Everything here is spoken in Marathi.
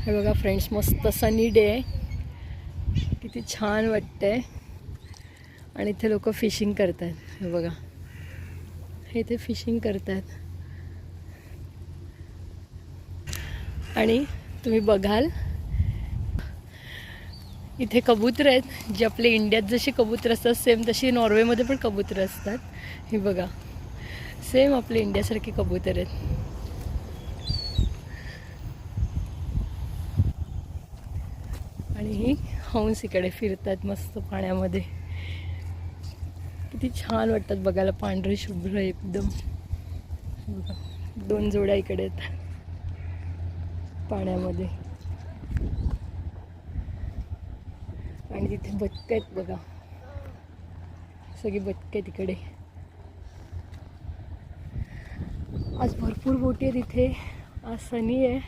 हे बघा फ्रेंड्स, मस्त सनी डे आहे, किती छान वाटतंय. आणि इथे लोक फिशिंग करतात. हे बघा, हे इथे फिशिंग करतात. आणि तुम्ही बघाल इथे कबूतर आहेत, जे आपले इंडियात जशी कबूतर असतात सेम तशी नॉर्वेमध्ये पण कबूतर असतात. हे बघा, सेम आपले इंडियासारखे कबूतर आहेत. आणि ही हंस इकडे फिरतात मस्त पाण्यामध्ये. किती छान वाटतात बघायला, पांढरे शुभ्र एकदम. बघा, 2 जोड्या इकडे आहेत पाण्यामध्ये. आणि तिथे बदकं आहेत बघा, सगळी बदकं आहेत तिकडे. आज भरपूर बोटी आहेत इथे. आज सनी आहे